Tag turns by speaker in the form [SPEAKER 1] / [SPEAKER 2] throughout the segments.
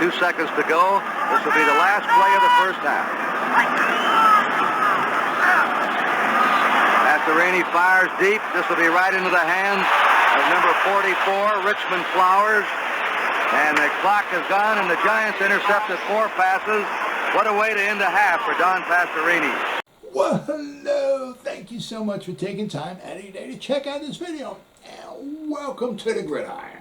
[SPEAKER 1] 2 seconds to go. This will be the last play of the first half. Pastorini fires deep. This will be right into the hands of number 44, Richmond Flowers. And the clock is gone, and the Giants intercepted 4 passes. What a way to end the half for Don Pastorini.
[SPEAKER 2] Well, hello. Thank you so much for taking time out of your day to check out this video. And welcome to the Gridiron.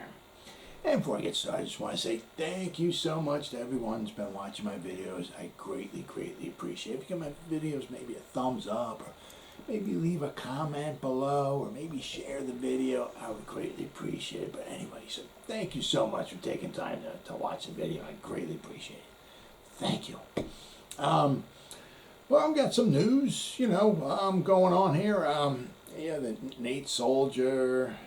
[SPEAKER 2] And before I get started, I just want to say thank you so much to everyone who's been watching my videos. I greatly, greatly appreciate it. If you give my videos maybe a thumbs up, or maybe leave a comment below, or maybe share the video, I would greatly appreciate it. But anyway, so thank you so much for taking time to watch the video. I greatly appreciate it. Thank you. Well, I've got some news, going on here. The Nate Solder,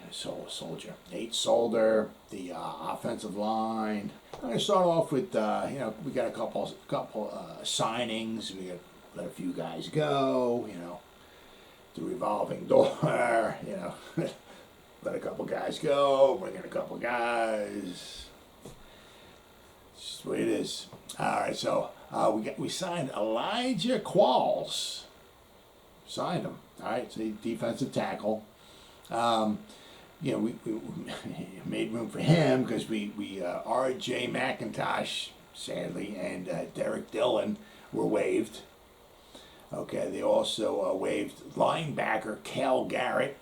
[SPEAKER 2] the offensive line. I'm going to start off with, we got a couple signings. We got to let a few guys go, the revolving door, let a couple guys go, bring in a couple guys. It's just the way it is. All right, so we signed Elijah Qualls. Signed him. All right, so defensive tackle. We made room for him because we R.J. McIntosh, sadly, and Derek Dillon were waived. Okay, they also waived linebacker Cale Garrett,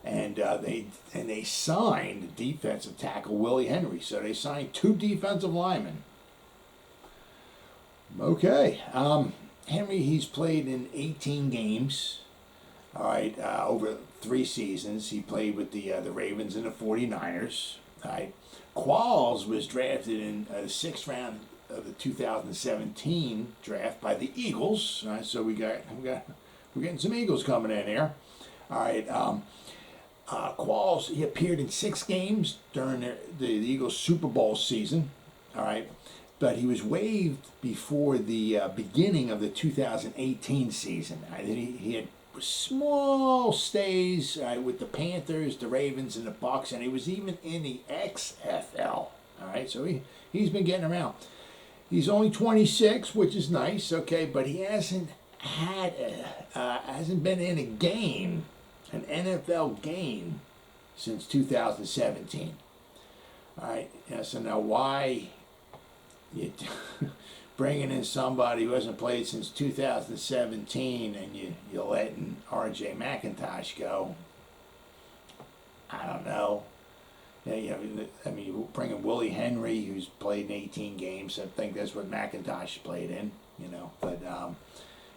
[SPEAKER 2] and they signed defensive tackle Willie Henry. So they signed 2 defensive linemen. Okay, Henry, he's played in 18 games. All right, over 3 seasons. He played with the Ravens and the 49ers. All right, Qualls was drafted in the 6th round of the 2017 draft by the Eagles. All right, so we're getting some Eagles coming in here. All right, Qualls, he appeared in 6 games during the Eagles Super Bowl season. All right, but he was waived before the beginning of the 2018 season. All right, he had small stays with the Panthers, the Ravens, and the Bucks, and he was even in the XFL. All right, so he's been getting around. He's only 26, which is nice, okay, but he hasn't been in a game, an NFL game, since 2017. All right, so now why you bringing in somebody who hasn't played since 2017 and you're letting R.J. McIntosh go? I don't know. You bring in Willie Henry, who's played in 18 games. I think that's what McIntosh played in, But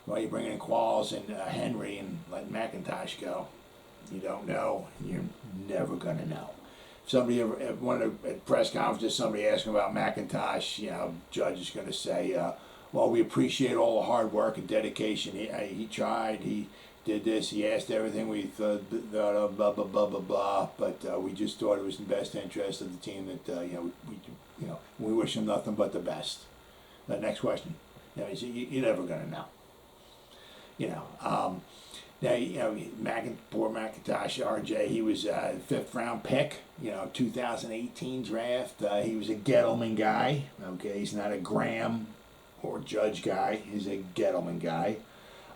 [SPEAKER 2] why you bringing in Qualls and Henry and letting McIntosh go? You don't know. You're never going to know. Somebody at one of the press conferences, somebody asking about McIntosh, Judge is going to say, well, we appreciate all the hard work and dedication. He tried, he did this, he asked everything we thought, blah, blah, blah, blah, blah, blah, but we just thought it was in the best interest of the team that, we wish him nothing but the best. Next question. You're never going to know. Poor McIntosh, RJ, he was a 5th round pick, 2018 draft. He was a Gettleman guy, okay? He's not a Graham or Judge guy. He's a Gettleman guy.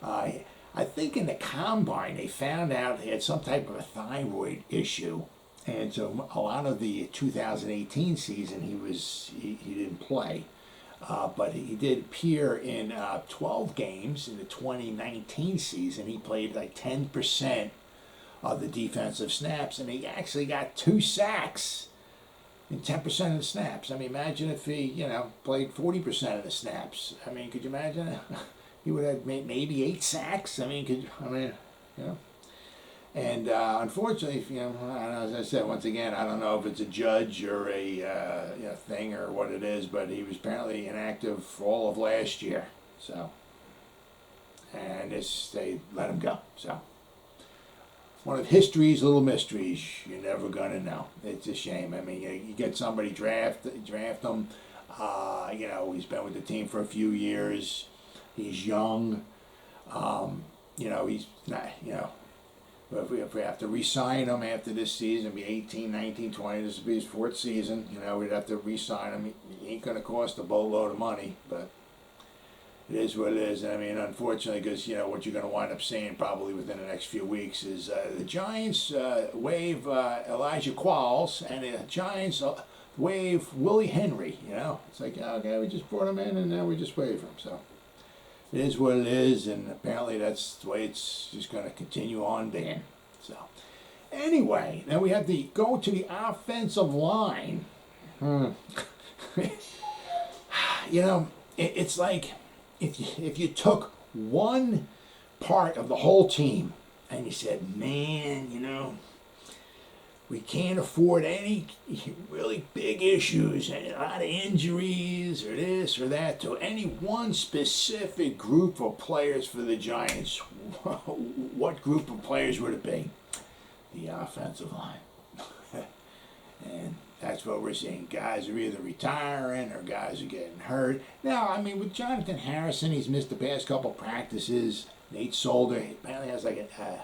[SPEAKER 2] I think in the combine they found out he had some type of a thyroid issue. And so a lot of the 2018 season he didn't play. But he did appear in 12 games in the 2019 season. He played like 10% of the defensive snaps, and he actually got 2 sacks in 10% of the snaps. I mean, imagine if he, played 40% of the snaps. I mean, could you imagine? He would have maybe 8 sacks. And unfortunately, as I said, once again, I don't know if it's a judge or a thing or what it is, but he was apparently inactive for all of last year. So, and they let him go. So, one of history's little mysteries. You're never gonna know. It's a shame. I mean, you get somebody draft him. He's been with the team for a few years. He's young. He's not. if we have to re-sign him after this season, it'll be 18, 19, 20. This will be his fourth season. You know, we'd have to re-sign him. He ain't going to cost a boatload of money, but it is what it is. I mean, unfortunately, because, you know, what you're going to wind up seeing probably within the next few weeks is the Giants waive Elijah Qualls, and the Giants waive Willie Henry. You know, it's like, okay, we just brought him in, and now we just waive him. So it is what it is, and apparently that's the way it's just going to continue on being. So anyway, now we have to go to the offensive line. You know, it's like if you took one part of the whole team and you said, man, you know, we can't afford any really big issues, a lot of injuries or this or that, to any one specific group of players for the Giants, what group of players would it be? The offensive line. And that's what we're seeing. Guys are either retiring or guys are getting hurt. Now, I mean, with Jonathan Harrison, he's missed the past couple practices. Nate Solder apparently has like a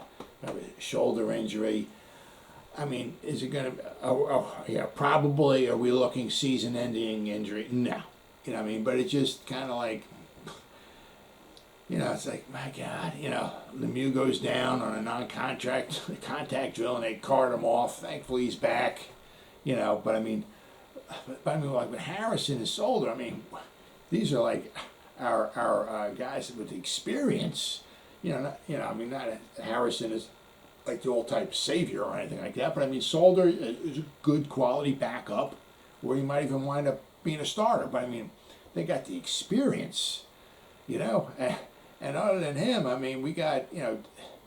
[SPEAKER 2] shoulder injury. I mean, is it going to, yeah, probably, are we looking season-ending injury? No. You know what I mean? But it's just kind of like, you know, it's like, my God, you know, Lemieux goes down on a contact drill and they cart him off. Thankfully, he's back, you know, but I mean, like with Harrison and Solder, I mean, these are like our guys with experience, you know, I mean, not Harrison is like the old type savior or anything like that, but I mean, Solder is a good quality backup where he might even wind up being a starter, but I mean, they got the experience, you know, and other than him, I mean, we got, you know,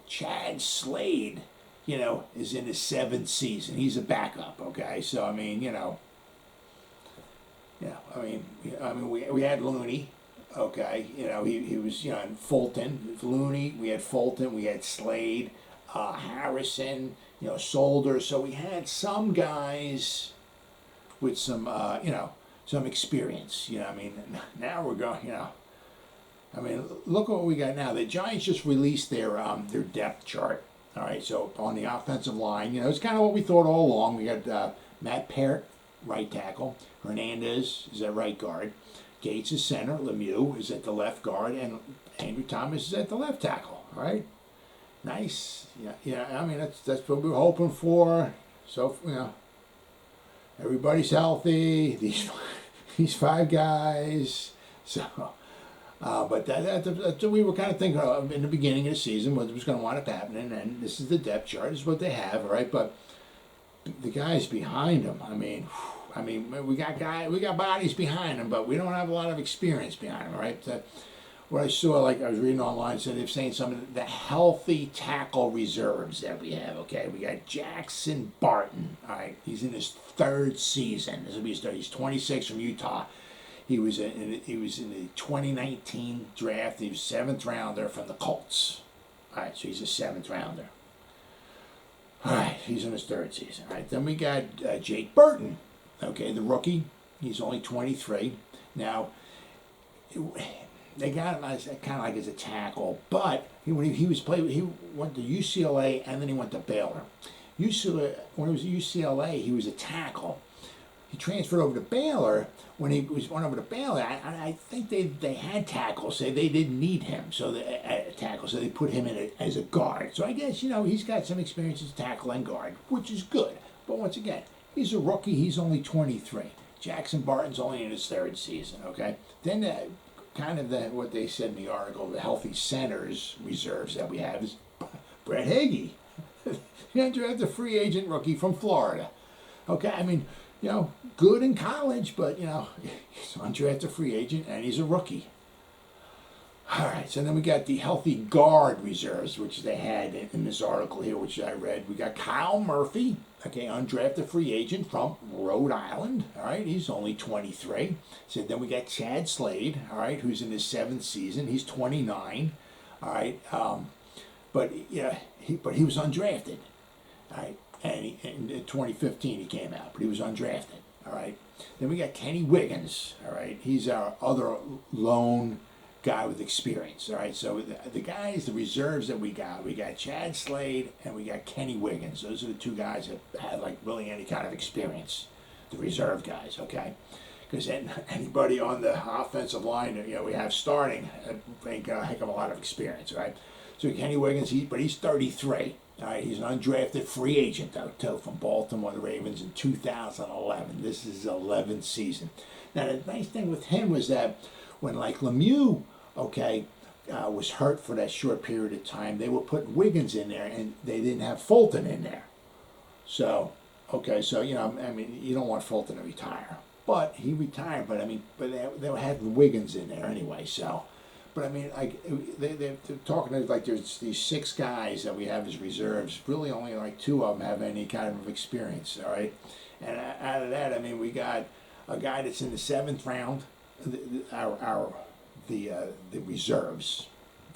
[SPEAKER 2] Chad Slade, you know, is in his 7th season. He's a backup, okay, so I mean, you know, yeah, I mean, we had Looney, okay, you know, he was, you know, in Fulton, Looney, we had Fulton, we had Slade, Harrison, you know, Solder. So we had some guys with some, you know, some experience. You know, I mean, now we're going, you know, I mean, look what we got now. The Giants just released their depth chart. All right, so on the offensive line, you know, it's kind of what we thought all along. We got Matt Parrott, right tackle. Hernandez is at right guard. Gates is center. Lemieux is at the left guard, and Andrew Thomas is at the left tackle. All right. Nice, yeah. I mean, that's what we were hoping for. So, you know, everybody's healthy. These 5 guys. So, but that's what we were kind of thinking of in the beginning of the season. What was going to wind up happening, and this is the depth chart. This is what they have, all right. But the guys behind them, I mean, we got bodies behind them, but we don't have a lot of experience behind them, all right. What I saw, like I was reading online, said they're saying some of the healthy tackle reserves that we have. Okay, we got Jackson Barton. All right, he's in his 3rd season. This will be his 3rd. He's 26 from Utah. He was in the 2019 draft. He was 7th rounder from the Colts. All right, so he's a 7th rounder. All right, he's in his 3rd season. All right, then we got Jake Burton. Okay, the rookie. He's only 23 now. They got him as kind of like as a tackle, but he went to UCLA and then he went to Baylor. When he was at UCLA, he was a tackle. He transferred over to Baylor. When he went over to Baylor, I think they had tackles. So they didn't need him, so they put him in as a guard. So I guess, you know, he's got some experience as tackle and guard, which is good. But once again, he's a rookie. He's only 23. Jackson Barton's only in his 3rd season. Okay, then. What they said in the article, the healthy centers reserves that we have is Brett Hagee. The undrafted free agent rookie from Florida. Okay, I mean, you know, good in college, but, you know, he's an undrafted free agent and he's a rookie. All right, so then we got the healthy guard reserves, which they had in this article here, which I read. We got Kyle Murphy, okay, undrafted free agent from Rhode Island. All right, he's only 23. So then we got Chad Slade, all right, who's in his 7th season. He's 29. All right, but he was undrafted. All right, and in 2015 he came out, but he was undrafted. All right, then we got Kenny Wiggins. All right, he's our other lone guy with experience. All right, so the guys, the reserves that we got Chad Slade and we got Kenny Wiggins. Those are the two guys that had like really any kind of experience, the reserve guys, okay? Because anybody on the offensive line, we have starting ain't got a heck of a lot of experience, right? So Kenny Wiggins, he's 33. All right, he's an undrafted free agent, though, too, from Baltimore Ravens in 2011. This is his 11th season. Now, the nice thing with him was that when, like, Lemieux, was hurt for that short period of time, they were putting Wiggins in there, and they didn't have Fulton in there. So, you don't want Fulton to retire. But he retired, but they had Wiggins in there anyway, so. But they're talking like there's these 6 guys that we have as reserves. Really, only like 2 of them have any kind of experience. All right, and out of that, we got a guy that's in the 7th round. The reserves,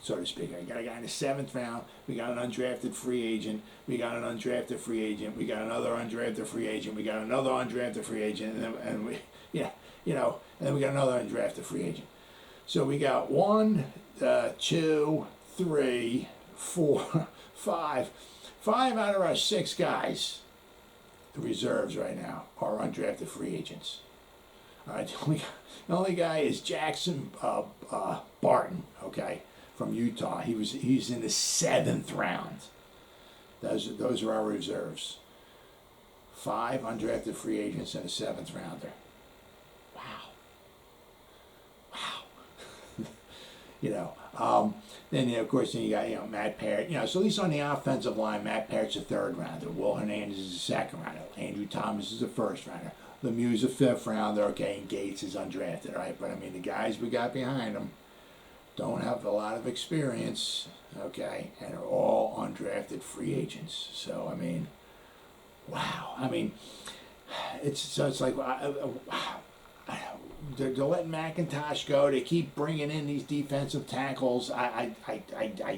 [SPEAKER 2] so to speak. I got a guy in the 7th round. We got an undrafted free agent. We got an undrafted free agent. We got another undrafted free agent. We got another undrafted free agent, and then we got another undrafted free agent. So we got 1, 2, 3, 4, 5. 5 out of our 6 guys, the reserves right now, are undrafted free agents. All right, the only guy is Jackson Barton, from Utah. He's in the 7th round. Those are our reserves. 5 undrafted free agents and a 7th rounder. Then of course you got Matt Parrott. So at least on the offensive line, Matt Parrott's a 3rd rounder. Will Hernandez is a 2nd rounder. Andrew Thomas is a 1st rounder. Lemieux's a 5th rounder. And Gates is undrafted. Right, but the guys we got behind them don't have a lot of experience. And are all undrafted free agents. So wow. It's like. They're letting McIntosh go. They keep bringing in these defensive tackles. I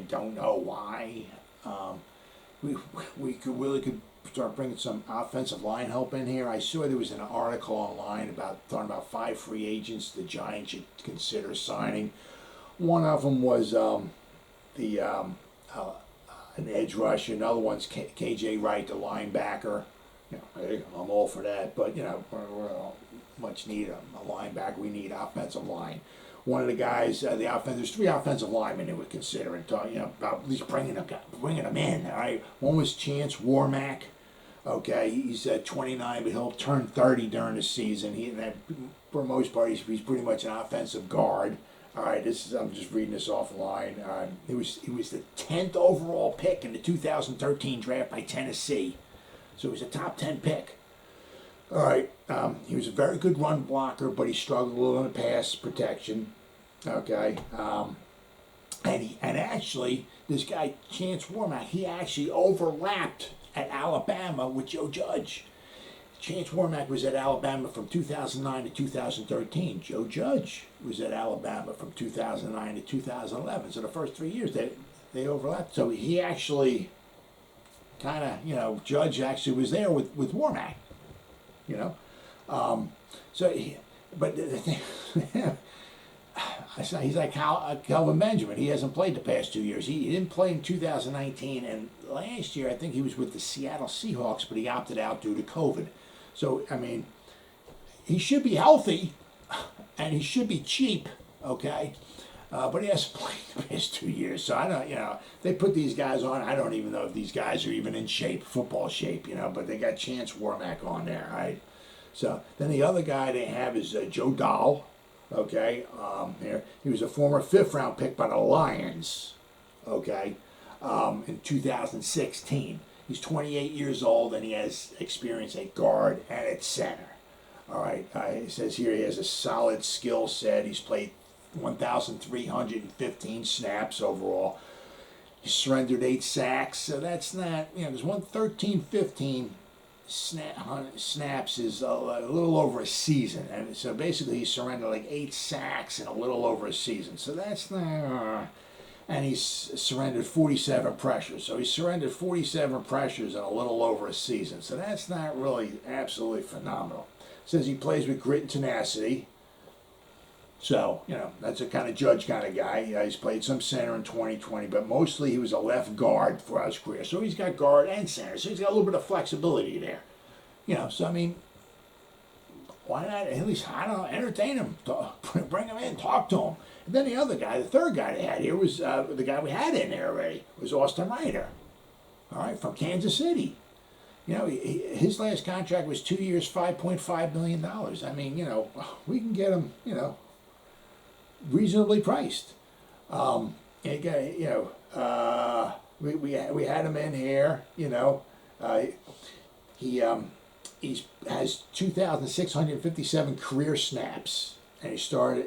[SPEAKER 2] don't know why. We could start bringing some offensive line help in here. I saw there was an article online talking about 5 free agents the Giants should consider signing. One of them was an edge rusher. Another one's KJ Wright, the linebacker. Hey, I'm all for that, but we're much need a linebacker. We need offensive line. One of the guys, there's 3 offensive linemen they were considering talking about at least bringing them in. All right, one was Chance Warmack. He's 29, but he'll turn 30 during the season. For the most part, he's pretty much an offensive guard. All right, I'm just reading this offline. He was the 10th overall pick in the 2013 draft by Tennessee. So he was a top 10 pick. All right, he was a very good run blocker, but he struggled a little in pass protection. And actually, this guy Chance Warmack, he actually overlapped at Alabama with Joe Judge. Chance Warmack was at Alabama from 2009 to 2013. Joe Judge was at Alabama from 2009 to 2011. So the first 3 years they overlapped. So he actually Judge actually was there with Warmack, but the thing, he's like Kelvin Benjamin. He hasn't played the past 2 years. He didn't play in 2019, and last year I think he was with the Seattle Seahawks, but he opted out due to COVID. So, he should be healthy, and he should be cheap, but he hasn't played the past 2 years. So I don't, they put these guys on. I don't even know if these guys are even in shape, football shape, but they got Chance Warmack on there, right? So then the other guy they have is Joe Dahl, here. He was a former 5th round pick by the Lions, in 2016. He's 28 years old and he has experience at guard and at center. All right, it says here he has a solid skill set. He's played 1,315 snaps overall. He surrendered 8 sacks, so that's not, there's 1,315 snaps is a little over a season. And so basically he surrendered like 8 sacks in a little over a season. So that's not, and he's surrendered 47 pressures. So he surrendered 47 pressures in a little over a season. So that's not really absolutely phenomenal. It says he plays with grit and tenacity. So, that's a kind of Judge kind of guy. He's played some center in 2020, but mostly he was a left guard throughout his career. So he's got guard and center. So he's got a little bit of flexibility there. So I mean, why not at least, I don't know, entertain him, bring him in, talk to him. And then the other guy, the third guy they had here was the guy we had in there already, was Austin Reiter, all right, from Kansas City. His last contract was 2 years, $5.5 million. I mean, we can get him, reasonably priced. We had him in here. He has 2,657 career snaps, and he started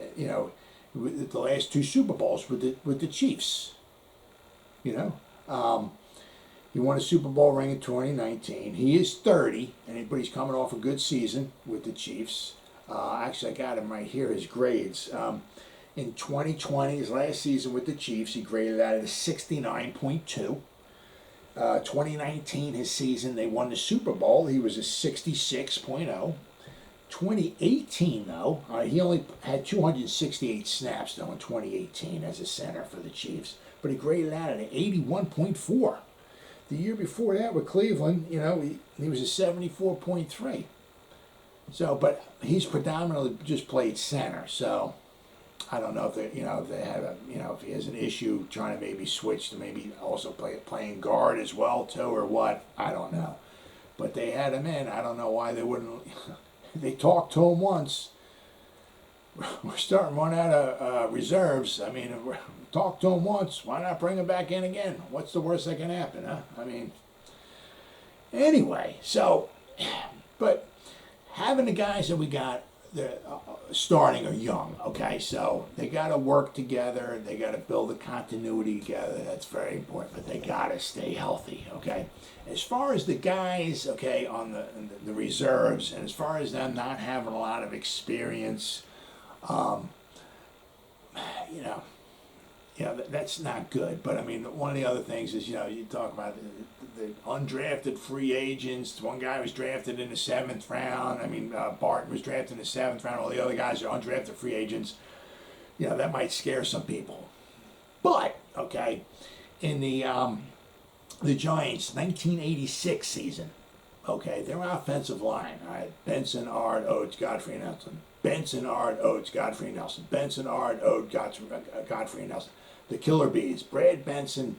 [SPEAKER 2] with the last two Super Bowls with the Chiefs. He won a Super Bowl ring in 2019. He is 30, but he's coming off a good season with the Chiefs. Actually, I got him right here, his grades. In 2020, his last season with the Chiefs, he graded out at a 69.2. 2019, his season, they won the Super Bowl. He was a 66.0. 2018, though, he only had 268 snaps, though, in 2018 as a center for the Chiefs. But he graded out at an 81.4. The year before that with Cleveland, he was a 74.3. So, but he's predominantly just played center, so I don't know if they, if they have if he has an issue trying to maybe switch to maybe also playing guard as well too, or what, I don't know. But they had him in. I don't know why they wouldn't. They talked to him once. We're starting to run out of reserves. I mean, if we talked to him once, why not bring him back in again? What's the worst that can happen, huh? I mean, anyway, so, but having the guys that we got starting are young, okay? So they got to work together. They got to build the continuity together. That's very important, but they got to stay healthy, okay? As far as the guys, okay, on the reserves, and as far as them not having a lot of experience, that's not good. But I mean, one of the other things is, you talk about the undrafted free agents. One guy was drafted in the 7th round. I mean, Barton was drafted in the 7th round. All the other guys are undrafted free agents. That might scare some people. But, okay, in the Giants' 1986 season, okay, their offensive line, all right, Benson, Ard, Oates, Godfrey, Nelson. Benson, Ard, Oates, Godfrey, Nelson. Benson, Ard, Oates, Godfrey, Nelson. The Killer Bees, Brad Benson,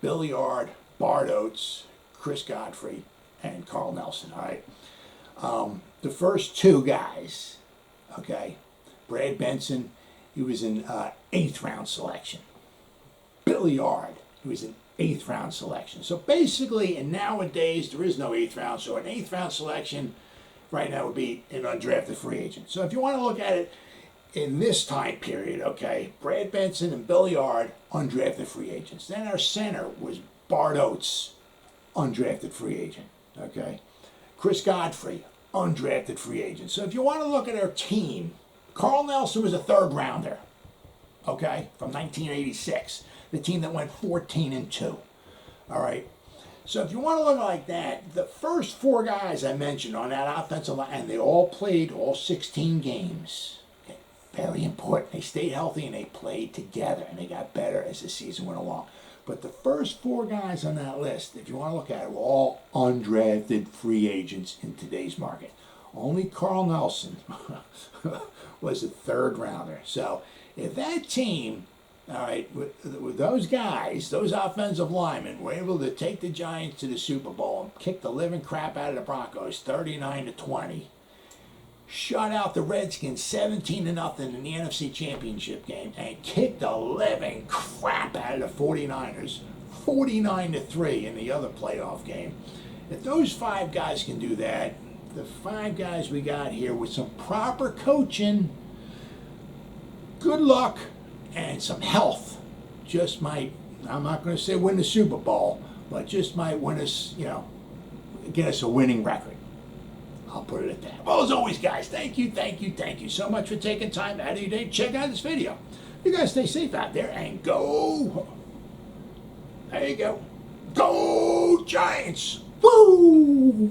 [SPEAKER 2] Billy Ard, Bart Oates, Chris Godfrey, and Carl Nelson, all right? The first two guys, okay, Brad Benson, he was an 8th round selection. Billy Ard, he was an 8th round selection. So basically, and nowadays, there is no 8th round, so an 8th round selection right now would be an undrafted free agent. So if you want to look at it in this time period, okay, Brad Benson and Billy Ard, undrafted free agents. Then our center was Bart Oates, undrafted free agent, okay. Chris Godfrey, undrafted free agent. So if you want to look at our team, Carl Nelson was a 3rd rounder, okay, from 1986. The team that went 14-2, all right. So if you want to look like that, the first 4 guys I mentioned on that offensive line, and they all played all 16 games. Okay, very important. They stayed healthy and they played together, and they got better as the season went along. But the first 4 guys on that list, if you want to look at it, were all undrafted free agents in today's market. Only Carl Nelson was a 3rd rounder. So if that team, all right, with those guys, those offensive linemen, were able to take the Giants to the Super Bowl and kick the living crap out of the Broncos 39-20, shut out the Redskins 17-0 in the NFC Championship game, and kick the living crap out of the 49ers 49-3 in the other playoff game. If those 5 guys can do that, the 5 guys we got here with some proper coaching, good luck, and some health, just might, I'm not going to say win the Super Bowl, but just might win us, get us a winning record. I'll put it at that. Well, as always, guys, thank you so much for taking time out of your day to check out this video. You guys stay safe out there and go. There you go. Go Giants! Woo!